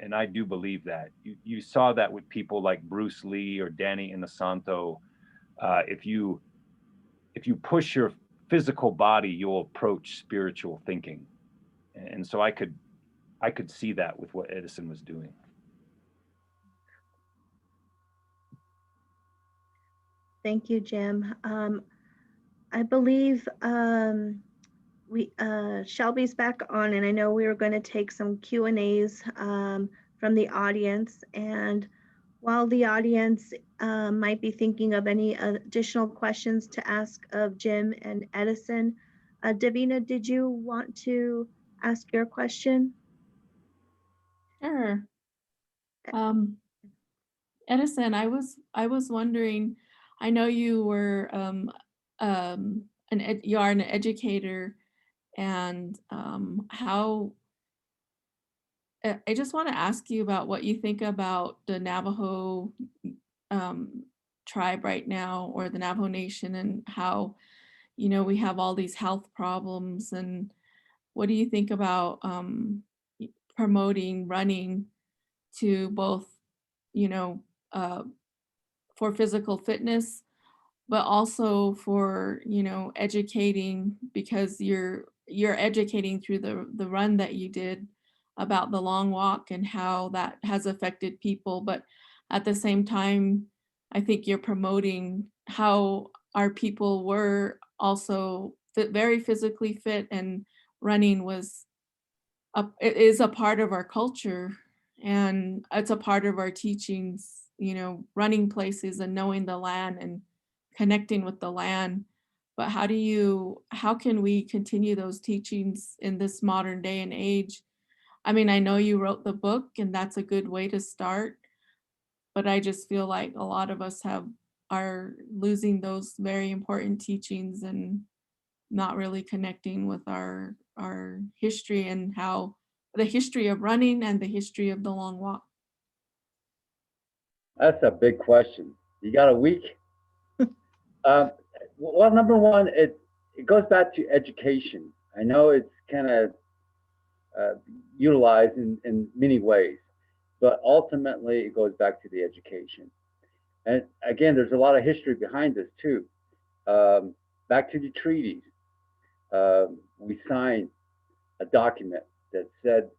And I do believe that. You saw that with people like Bruce Lee or Danny Inosanto. If you push your physical body, you'll approach spiritual thinking. And so I could see that with what Edison was doing. Thank you, Jim. I believe Shelby's back on, and I know we were going to take some Q&As from the audience. And while the audience might be thinking of any additional questions to ask of Jim and Edison, Davina, did you want to ask your question? Sure. Edison, I was wondering, I know you were you are an educator, and how I just want to ask you about what you think about the Navajo tribe right now, or the Navajo Nation, and how, you know, we have all these health problems, and what do you think about promoting running to both, you know, for physical fitness, but also for, you know, educating, because you're educating through the run that you did about the long walk and how that has affected people. But at the same time, I think you're promoting how our people were also very physically fit, and running it is a part of our culture, and it's a part of our teachings, you know, running places and knowing the land and connecting with the land. But how can we continue those teachings in this modern day and age? I mean, I know you wrote the book, and that's a good way to start, but I just feel like a lot of us are losing those very important teachings and not really connecting with our history, and how the history of running and the history of the long walk. That's a big question. You got a week? Well, number one, it goes back to education. I know it's kind of utilized in many ways, but ultimately it goes back to the education. And again, there's a lot of history behind this too. Back to the treaties. We signed a document that said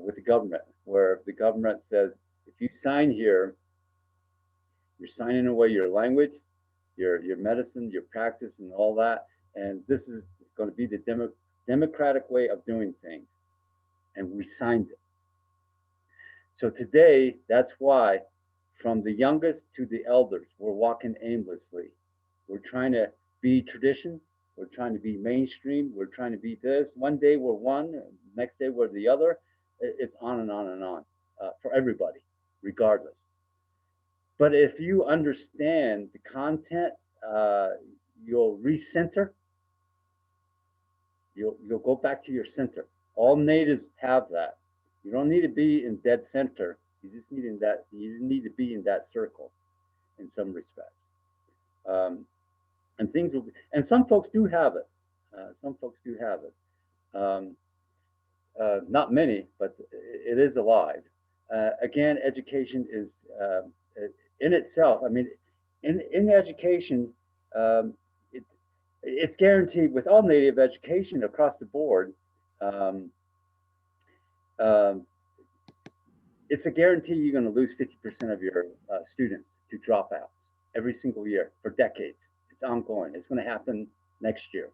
with the government, where the government says, if you sign here, you're signing away your language, your medicine, your practice, and all that. And this is going to be the democratic way of doing things. And we signed it. So today, that's why from the youngest to the elders, we're walking aimlessly. We're trying to be tradition. We're trying to be mainstream. We're trying to be this. One day we're one, next day we're the other. It's on and on and on for everybody, regardless. But if you understand the content, you'll recenter. You'll go back to your center. All natives have that. You don't need to be in dead center. You just need to be in that circle in some respects. And things will be, and some folks do have it. Some folks do have it. Not many, but it is alive. Again, education is in itself. I mean, in education, it's guaranteed with all native education across the board. It's a guarantee you're going to lose 50% of your students to dropouts every single year for decades. It's ongoing. It's going to happen next year.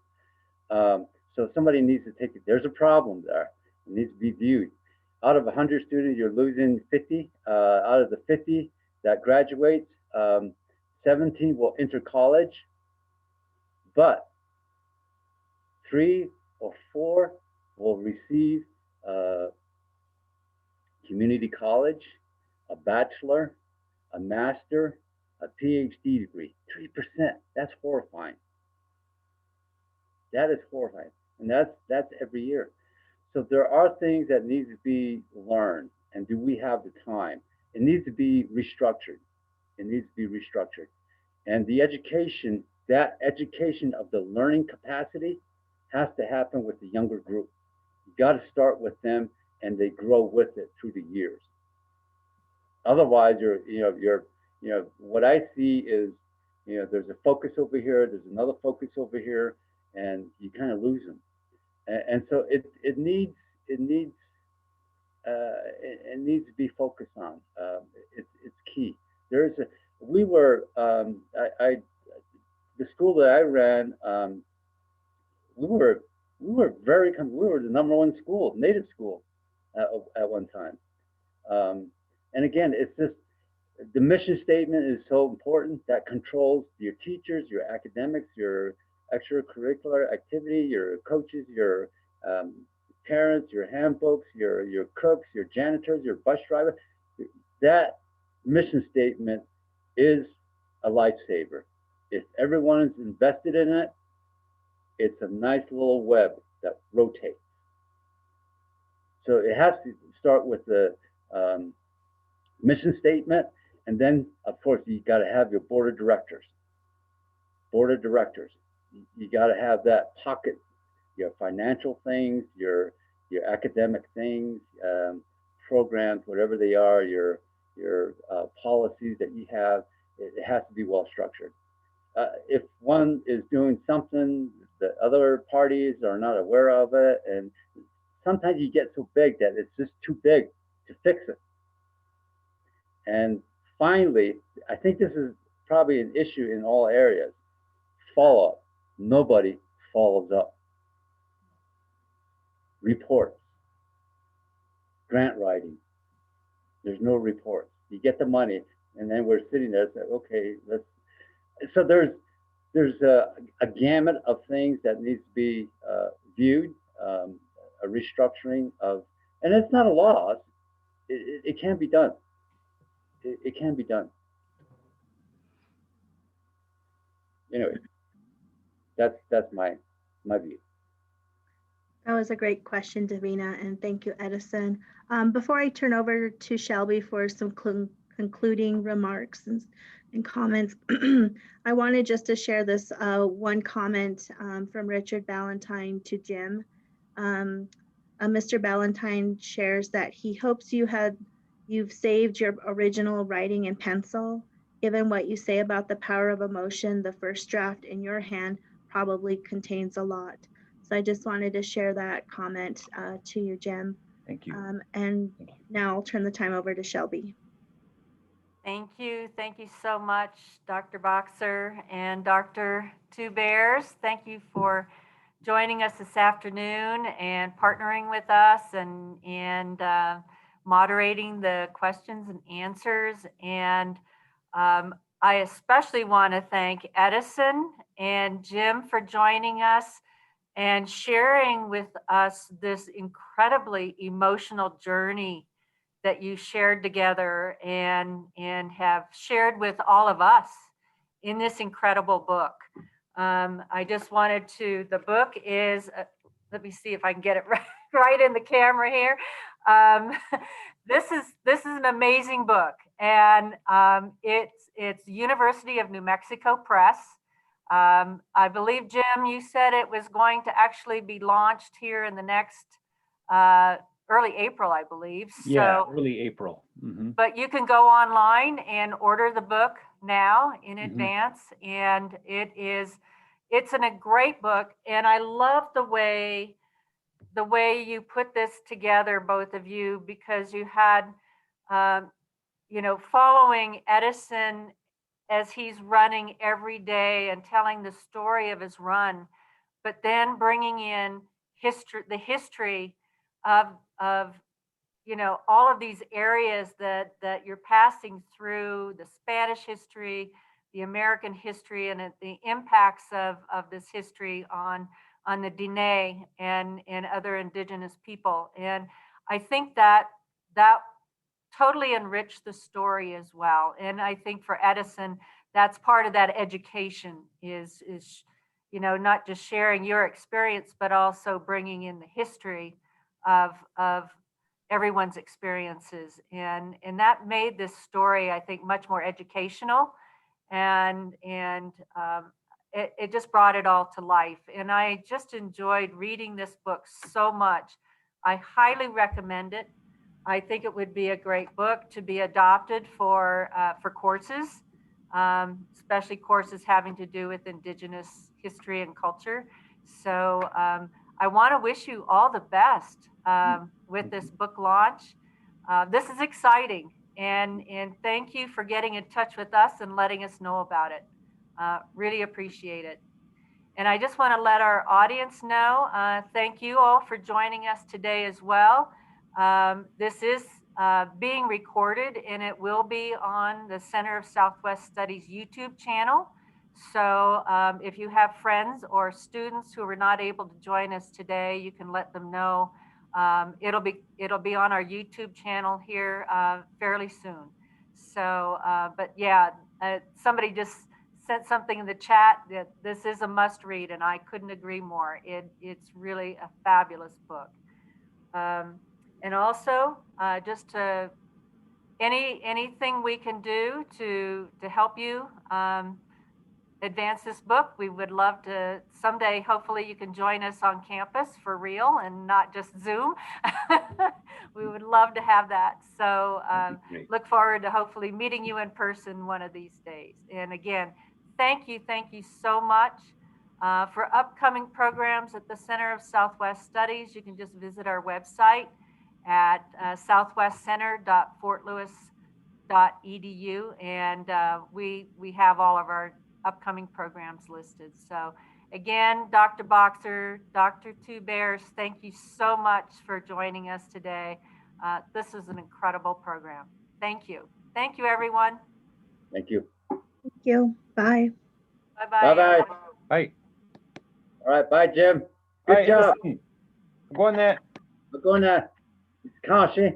So somebody needs to take it. There's a problem there. It needs to be viewed. Out of 100 students, you're losing 50. Out of the 50 that graduates, 17 will enter college, but 3 or 4 will receive community college, a bachelor, a master, a PhD degree. 3%. That's horrifying. That is horrifying, and that's every year. So there are things that need to be learned, and do we have the time? It needs to be restructured. It needs to be restructured, and the education, that education of the learning capacity, has to happen with the younger group. You got to start with them, and they grow with it through the years. Otherwise, what I see is, there's a focus over here, there's another focus over here, and you kind of lose them. And so it needs to be focused on. It's key. The school that I ran, we were the #1 school, native school at one time. And again, it's just, the mission statement is so important. That controls your teachers, your academics, your extracurricular activity, your coaches, your parents, your handbooks, your cooks, your janitors, your bus driver. That mission statement is a lifesaver. If everyone is invested in it, it's a nice little web that rotates. So it has to start with the mission statement, and then of course you got to have your board of directors. You got to have that pocket, your financial things, your academic things, programs, whatever they are, your policies that you have. It has to be well structured. If one is doing something, the other parties are not aware of it, and sometimes you get so big that it's just too big to fix it. And finally, I think this is probably an issue in all areas: follow-up. Nobody follows up. Reports, grant writing, there's no reports. You get the money, and then we're sitting there saying, okay, let's. So there's a gamut of things that needs to be viewed, a restructuring of, and it's not a loss. It can be done. It can be done. Anyway, that's my view. That was a great question, Davina, and thank you, Edison. Before I turn over to Shelby for some concluding remarks and comments, I wanted just to share this one comment from Richard Ballantyne to Jim. Mr. Ballantyne shares that he hopes you've saved your original writing in pencil. Given what you say about the power of emotion, the first draft in your hand probably contains a lot. So I just wanted to share that comment to you, Jim. Thank you. And now I'll turn the time over to Shelby. Thank you. Thank you so much, Dr. Boxer and Dr. Two Bears. Thank you for joining us this afternoon and partnering with us and moderating the questions and answers. And I especially want to thank Edison and Jim for joining us and sharing with us this incredibly emotional journey that you shared together and have shared with all of us in this incredible book. I just wanted to, the book is let me see if I can get it right in the camera here. Um, this is an amazing book, and it's University of New Mexico Press. I believe, Jim, you said it was going to actually be launched here in the next early April, I believe. Yeah, So, early April. Mhm. but you can go online and order the book now in Mhm. advance, and it's a great book, and I love the way you put this together, both of you, because you had following Edison as he's running every day and telling the story of his run, but then bringing in the history of all of these areas that you're passing through, the Spanish history, the American history, and the impacts of this history on the Diné and other indigenous people. And I think that totally enriched the story as well. And I think for Edison, that's part of that education is not just sharing your experience, but also bringing in the history of everyone's experiences. And that made this story, I think, much more educational, and it just brought it all to life. And I just enjoyed reading this book so much. I highly recommend it. I think it would be a great book to be adopted for courses, especially courses having to do with Indigenous history and culture. So I want to wish you all the best with this book launch. This is exciting, and thank you for getting in touch with us and letting us know about it. Really appreciate it. And I just want to let our audience know, thank you all for joining us today as well. This is being recorded, and it will be on the Center of Southwest Studies YouTube channel. So if you have friends or students who were not able to join us today, you can let them know. It'll be on our YouTube channel here fairly soon. So, but yeah, somebody just sent something in the chat that this is a must read, and I couldn't agree more. It's really a fabulous book. And also, just to anything we can do to help you advance this book, we would love to. Someday, hopefully, you can join us on campus for real and not just Zoom. We would love to have that. So look forward to hopefully meeting you in person one of these days. And again, thank you so much. For upcoming programs at the Center of Southwest Studies, you can just visit our website at southwestcenter.fortlewis.edu, and we have all of our upcoming programs listed. So again, Dr. Boxer, Dr. Two Bears, thank you so much for joining us today. This is an incredible program. Thank you. Thank you, everyone. Thank you. Thank you. Bye. Bye-bye. Bye-bye. Bye. All right, bye, Jim. All Good right, job. Edison, go on that. We're going to Kashi.